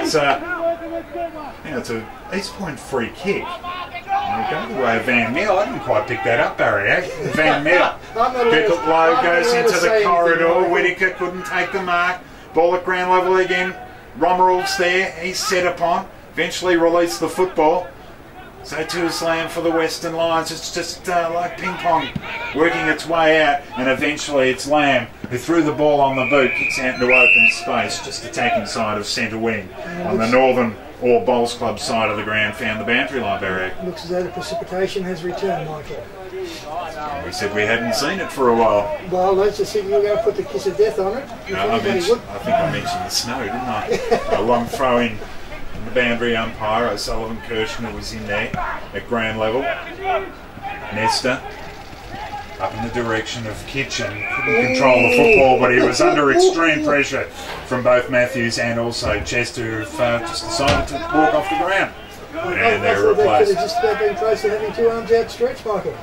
it's an East Point free kick. And we go the way of Van Meel. I didn't quite pick that up, Barry. Van Meel. Pickett low, goes into the corridor. Whittaker couldn't take the mark. Ball at ground level again. Romerell's there. He's set upon. Eventually released the football. So too is Lamb for the Western Lions. It's just like ping pong working its way out, and eventually it's Lamb who threw the ball on the boot, kicks out into open space, just attacking side of centre wing on the Northern or Bowls Club side of the ground. Found the boundary line barrier. Looks as though the precipitation has returned, Michael. We said we hadn't seen it for a while. Well, let's just think you were going to put the kiss of death on it. No, I think I mentioned the snow, didn't I? A long throw in. The boundary umpire, O'Sullivan-Kirshner, was in there at ground level. Nesta up in the direction of Kitchen. Couldn't control the football, but he was under extreme pressure from both Matthews and also Chester, who've just decided to walk off the ground. And they're replaced. They could have just about been close to having two arms outstretched, Michael.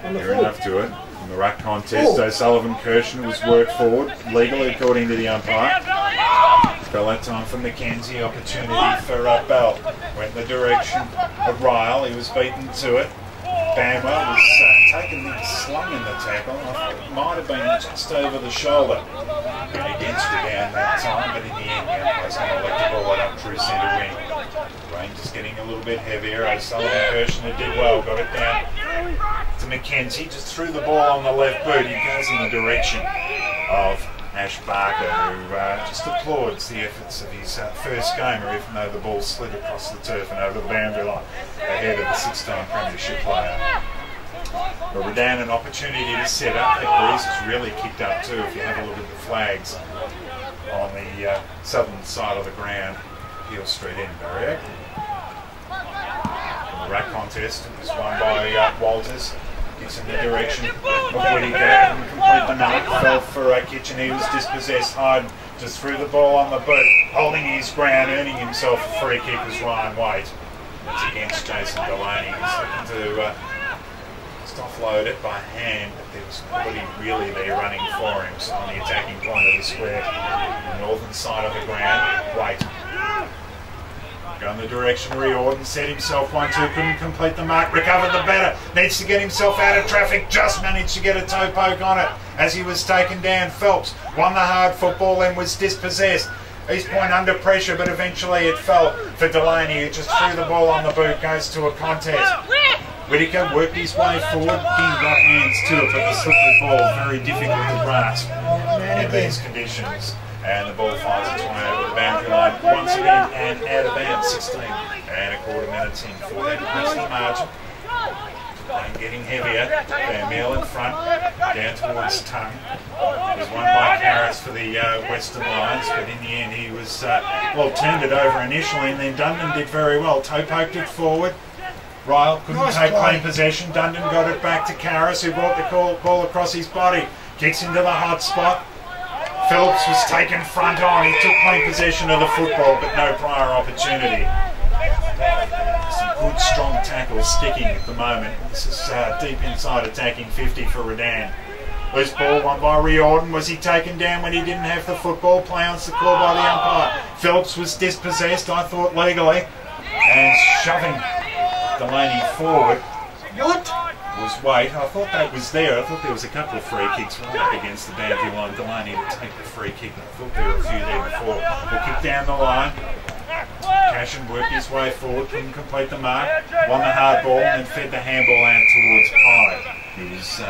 They're enough to it. In the ruck contest, O'Sullivan-Kirshner was worked forward, legally according to the umpire. Fell that time for Mackenzie, opportunity for Bell. Went the direction of Ryle, he was beaten to it. Bamwell was taken and slung in the tackle. I thought it might have been just over the shoulder. And against it down that time, but in the end, the umpire's going to let the ball up through centre wing. Rain just getting a little bit heavier. O'Sullivan-Kirshner did well, got it down to Mackenzie, just threw the ball on the left boot. He goes in the direction of Ash Barker, who just applauds the efforts of his first gamer, even though the ball slid across the turf and over the boundary line ahead of the six-time premiership player. But we're down an opportunity to set up. That breeze has really kicked up too, if you have a look at the flags on the southern side of the ground, Peel Street end barrier. The rack contest was won by Walters. Kicks in the direction of Whittaker, couldn't complete the mark, fell for Kitchen. He was dispossessed. Hyde just threw the ball on the boot, holding his ground, earning himself a free kick was Ryan Waite. That's against Jason Delaney. He's looking to just offload it by hand, but there was nobody really there running for him. So on the attacking point of the square, the northern side of the ground, Waite Go in the direction of Riordan, set himself 1-2, couldn't complete the mark, recovered the batter, needs to get himself out of traffic, just managed to get a toe poke on it as he was taken down. Phelps won the hard football and was dispossessed. East Point under pressure, but eventually it fell for Delaney, who just threw the ball on the boot, goes to a contest. Whittaker worked his way forward, he got hands to it, but the slippery ball very difficult to grasp in these conditions. And the ball finds its way over the boundary line once again and out of bounds. 16 and a quarter minutes in, 14 points the margin. And getting heavier. Van Meel in front, down towards Tongue. It was won by Karras for the Western Lions, but in the end he was, well, turned it over initially, and then Dundon did very well. Toe poked it forward. Ryle couldn't take clean possession. Dundon got it back to Karras, who brought the ball across his body. Kicks into the hot spot. Phillips was taken front on. He took clean possession of the football, but no prior opportunity. Some good strong tackles sticking at the moment. This is deep inside attacking 50 for Redan. Loose ball won by Riordan. Was he taken down when he didn't have the football? Play on the call by the umpire. Phillips was dispossessed, I thought legally, and shoving Delaney forward. What? Was Waite. I thought that was there. I thought there was a couple of free kicks right up against the boundary line. Delaney would take the free kick. I thought there were a few there before. We'll kick down the line. Cashin worked his way forward, couldn't complete the mark, won the hard ball and fed the handball out towards Pye. He was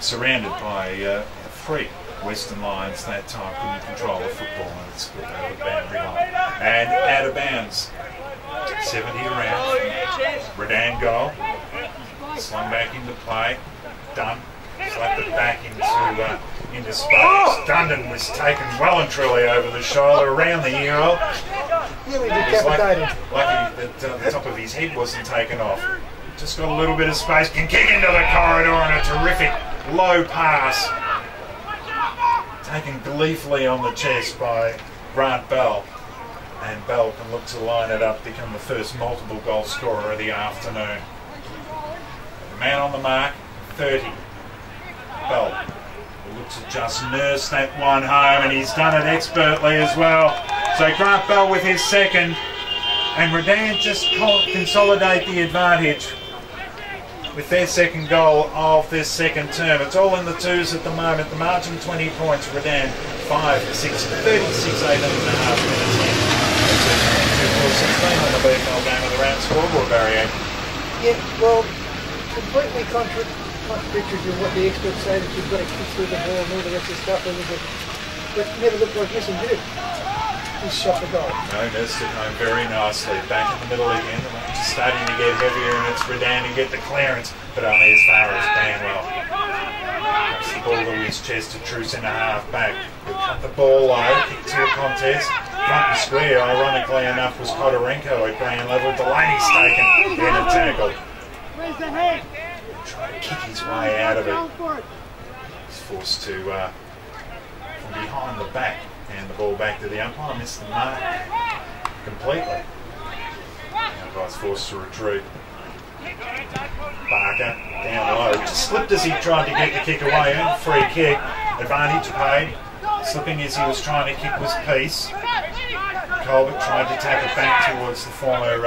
surrounded by three Western Lions that time, couldn't control the football and it split over the boundary line. And out of bounds. 70 around. Redan goal. Slung back into play. Dunn slapped it back into space. Dundon was taken well and truly over the shoulder, around the ear. Nearly decapitated. Lucky that the top of his head wasn't taken off. Just got a little bit of space. Can kick into the corridor and a terrific low pass. Taken gleefully on the chest by Grant Bell. And Bell can look to line it up, become the first multiple goal scorer of the afternoon. The man on the mark, 30. Bell looks to just nurse that one home, and he's done it expertly as well. So Grant Bell with his second, and Redan just consolidate the advantage with their second goal of this second term. It's all in the twos at the moment. The margin 20 points. Redan 5-6, 36, 18 and a half minutes in. 2-4-16 on the BFL game of the round scoreboard variation. Yeah, well, completely contradictory to what the experts say, that you've got to kick through the ball and all the rest of the stuff. But never looked like missing, did it? He shot the goal. No, nursed it home very nicely. Back in the middle again. The range is starting to get heavier and it's Redan to get the clearance, but only as far as Banwell. That's the ball to his chest to Truce in a half back. He'll cut the ball low, kick to a contest. Front and square, ironically enough, was Kotorenko at ground level. Delaney's taken in a tackle. Trying to kick his way out of it. He's forced to, from behind the back, and the ball back to the umpire. Missed the mark completely. The umpire's forced to retreat. Barker down low. Just slipped as he tried to get the kick away. And free kick. Advantage paid. Slipping as he was trying to kick was Peace. Colbert tried to tap it back towards the former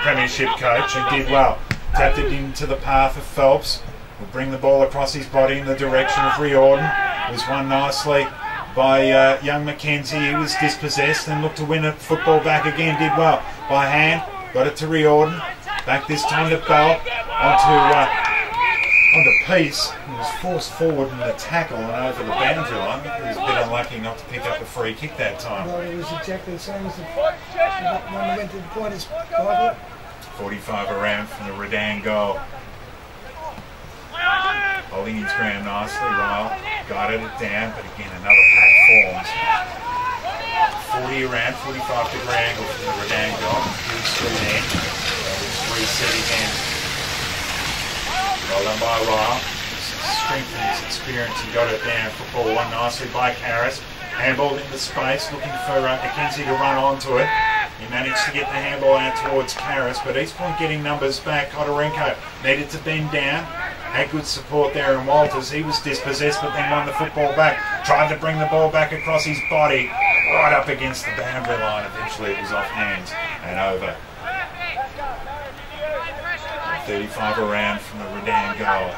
premiership coach and did well. Tapped it into the path of Phelps. Will bring the ball across his body in the direction of Riordan. It was won nicely by young Mackenzie. He was dispossessed and looked to win it. Football back again. Did well by hand. Got it to Riordan. Back this time to Bell. Onto Peace. He was forced forward in the tackle and over the boundary line. He was a bit unlucky not to pick up a free kick that time. Well, it was exactly the same as the one that went to the point is 45 around from the Redan goal. Holding his ground nicely, Ryle guided it down, but again another pack forms. 40 around, 45-degree angle from the Redan goal. Good speed in. Reset again. Well done by Ryle. Strength and his experience, he got it down. Football won nicely by Karras. Handballed into space, looking for Mackenzie to run onto it. He managed to get the handball out towards Karras, but East Point getting numbers back. Kotorenko needed to bend down. Had good support there in Walters. He was dispossessed, but then won the football back. Tried to bring the ball back across his body, right up against the boundary line. Eventually it was off hands and over 35 around from the Redan goal.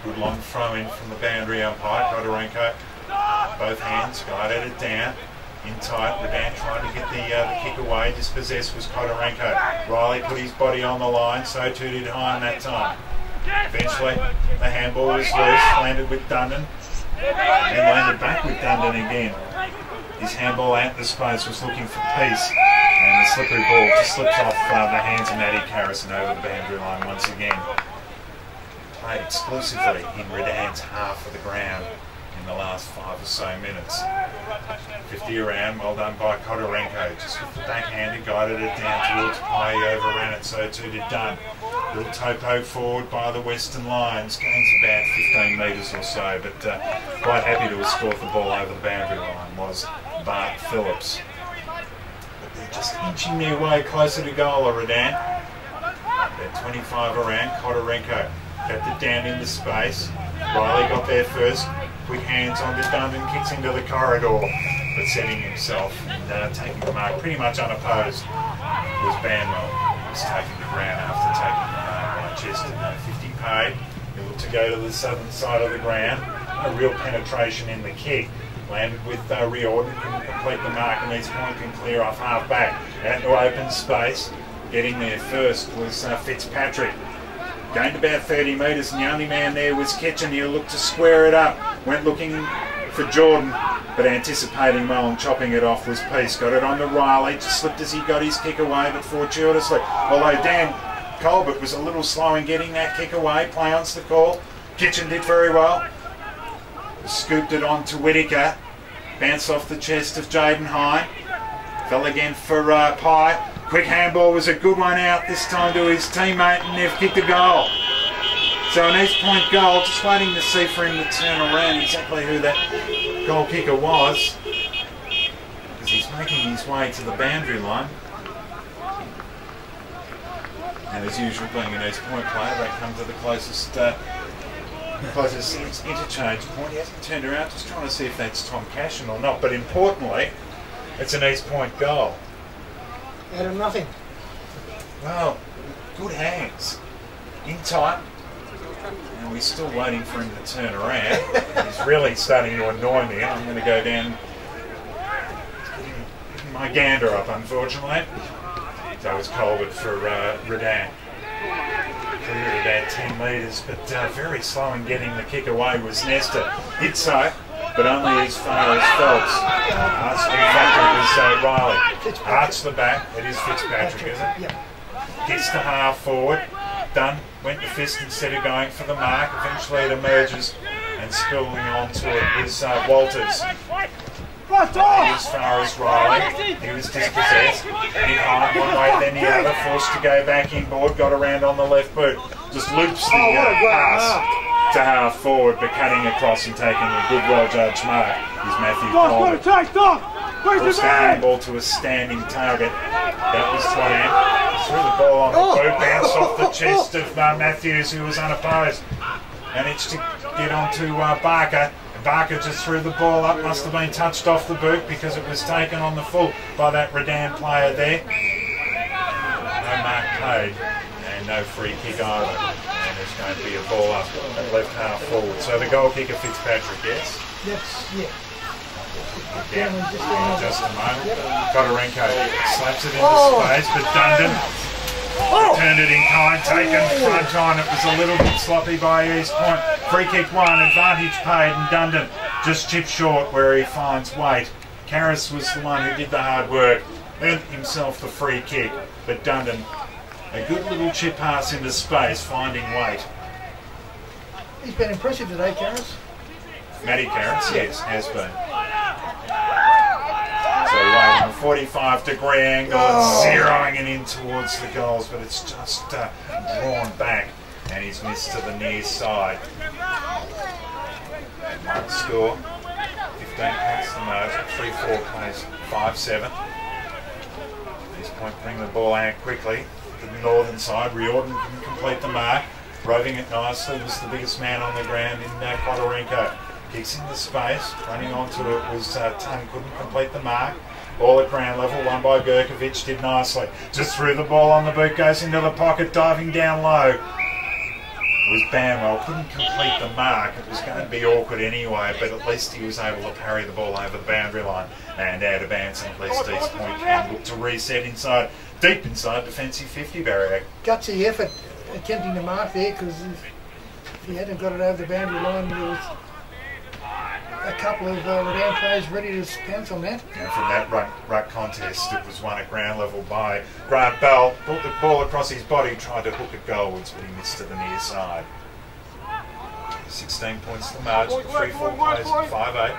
Good long throw in from the boundary umpire, Kodorenko. Both hands guided it down. In tight, Redan trying to get the kick away. Dispossessed was Kodorenko. Riley put his body on the line, so too did Hine that time. Eventually, the handball was loose, landed with Dundon, and landed back with Dundon again. His handball out the space was looking for peace, and the slippery ball just slips off the hands of Matty Carrison over the boundary line once again. Played exclusively in Redan's half of the ground in the last 5 or so minutes. 50 around, well done by Kodorenko. Just with the backhander, guided it down towards Pai, overran it, so too did Dunn. Little topo forward by the Western Lions, gains about 15 metres or so, but quite happy to have scored the ball over the boundary line was Bart Phillips. But they're just inching their way closer to goal, Redan. They're 25 around, Kodorenko kept it down into space. Riley got there first. Quick hands on to Dundon, kicks into the corridor, but setting himself and taking the mark pretty much unopposed was Banwell. He was taking the ground after taking the mark by Chester. 50 paid. He looked to go to the southern side of the ground. A real penetration in the kick. Landed with Riordan, couldn't complete the mark, and these point can clear off half back. Out to open space. Getting there first was Fitzpatrick. Gained about 30 metres, and the only man there was Kitchen. He'll look to square it up. Went looking for Jordan, but anticipating well and chopping it off was Peace. Got it on to Riley, just slipped as he got his kick away, but fortuitously. Although Dan Colbert was a little slow in getting that kick away, play on's the call. Kitchen did very well. Scooped it on to Whittaker. Bounced off the chest of Jaden Hine. Fell again for Pai. Quick handball was a good one out this time to his teammate, and they've kicked a goal. So an East Point goal, just waiting to see for him to turn around exactly who that goal kicker was, because he's making his way to the boundary line. And as usual, being an East Point player, they come to the closest interchange point. He hasn't turned around, just trying to see if that's Tom Cashin or not. But importantly, it's an East Point goal. Out of nothing. Well, good hands. In tight. And we're still waiting for him to turn around. He's really starting to annoy me. I'm going to go down, getting my gander up, unfortunately. So it's Colbert for Redan. Clear about 10 metres, but very slow in getting the kick away was Nesta. Did so, but only as far as Phelps. In fact, it was Riley. Arch the back. It is Fitzpatrick, isn't it? Yeah. Gets to half forward. Dunn went to fist instead of going for the mark. Eventually it emerges, and spilling onto it was Walters. As far as Riley, he was dispossessed. Behind one way then the other, forced to go back inboard, got around on the left boot. Just loops the pass to half forward, but cutting across and taking a good well-judged mark is Matthew Colbert. Forced the handball to a standing target. That was Twan. Threw the ball on the boot, bounced off the chest of Matthews, who was unopposed. Managed to get onto Barker. Barker just threw the ball up, must have been touched off the boot because it was taken on the full by that Redan player there. No mark paid and no free kick either. And there's going to be a ball up at left half forward. So the goal kicker Fitzpatrick, yes? Yeah. Yeah, just a moment. Kodorenko slaps it into space, but Dundon turned it in kind, taken front on. It was a little bit sloppy by East Point. Free kick one, advantage paid, and Dundon just chipped short where he finds weight. Karras was the one who did the hard work, earned himself the free kick, but Dundon, a good little chip pass into space, finding weight. He's been impressive today, Karras. Matty Karras, yes, has been. So waiting, 45-degree angle and zeroing it in towards the goals, but it's just drawn back, and he's missed to the near side. One score, 15 points the most, 3-4 plays, 5-7. East Point bring the ball out quickly to the northern side. Riordan couldn't complete the mark. Roving it nicely was the biggest man on the ground in Kodorenko. Kicks into space, running onto it was Tung, couldn't complete the mark. Ball at ground level, won by Gurkovic, did nicely. Just threw the ball on the boot, goes into the pocket, diving down low. It was Banwell, couldn't complete the mark. It was going to be awkward anyway, but at least he was able to parry the ball over the boundary line and out of bounds, and at least East Point can look to reset inside, deep inside defensive 50 barrier. Gutsy effort attempting to mark there, because if he hadn't got it over the boundary line, there was a couple of Redan players ready to pounce on that. And from that ruck contest, it was won at ground level by Grant Bell. Brought the ball across his body, tried to hook it goalwards, but he missed to the near side. 16 points to the margin, 3-4 plays at 5-8.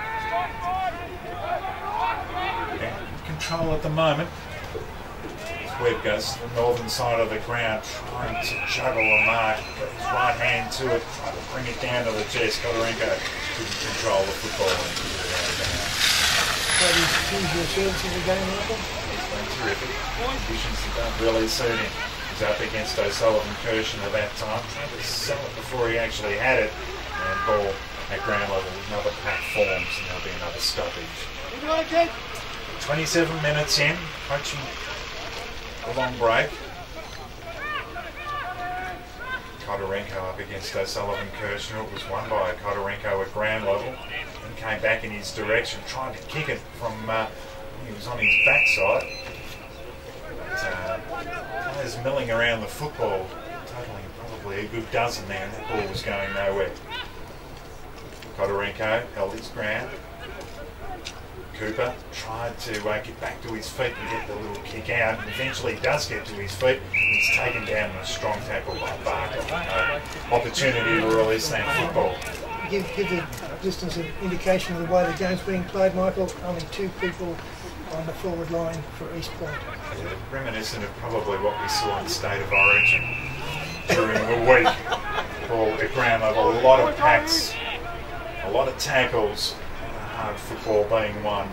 And control at the moment. Webb goes to the northern side of the ground, trying to juggle a mark, got his right hand to it, trying to bring it down to the chest. Kodorenko couldn't control the football and put it out of bounds. So his usual services again, Michael? He's been terrific. Conditions that don't really suit him. He's up against O'Sullivan Kirshen at that time, trying to sell it before he actually had it. And ball at ground level, another pack forms, and there'll be another stoppage. 27 minutes in, approaching a long break. Kodorenko up against O'Sullivan Kirshen. It was won by Kodorenko at ground level and came back in his direction, trying to kick it from he was on his backside. But players milling around the football, totaling probably a good dozen there, and that ball was going nowhere. Kodorenko held his ground. Cooper tried to get back to his feet and get the little kick out, and eventually does get to his feet. He's taken down in a strong tackle by Barker. Opportunity to release that football. Give the distance an indication of the way the game's being played, Michael. Only two people on the forward line for East Point. Yeah, reminiscent of probably what we saw in State of Origin during the week. Ball at ground level, a lot of packs, a lot of tackles. Hard football being won.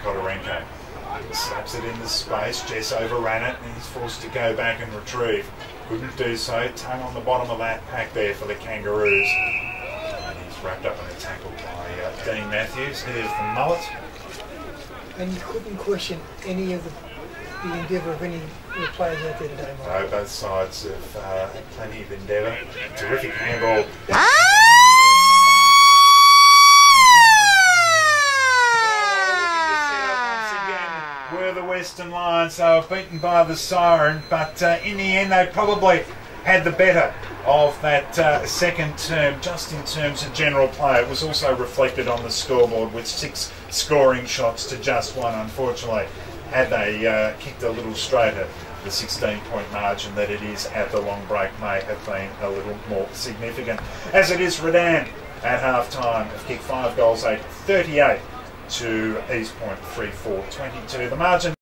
Kodorenko slaps it into space. Jess overran it and he's forced to go back and retrieve. Couldn't do so. Tongue on the bottom of that pack there for the Kangaroos. And he's wrapped up in a tackle by Dean Matthews. Here's the mullet. And you couldn't question any of the endeavour of any of the players out there today, Michael. So both sides have plenty of endeavour. Terrific handball. Were the Western Lions. They were beaten by the siren, but in the end they probably had the better of that second term, just in terms of general play. It was also reflected on the scoreboard with 6 scoring shots to just 1, unfortunately. Had they kicked a little straighter, the 16-point margin that it is at the long break may have been a little more significant. As it is, Redan at half-time have kicked 5 goals, 38 to East Point 3-4-22. The margin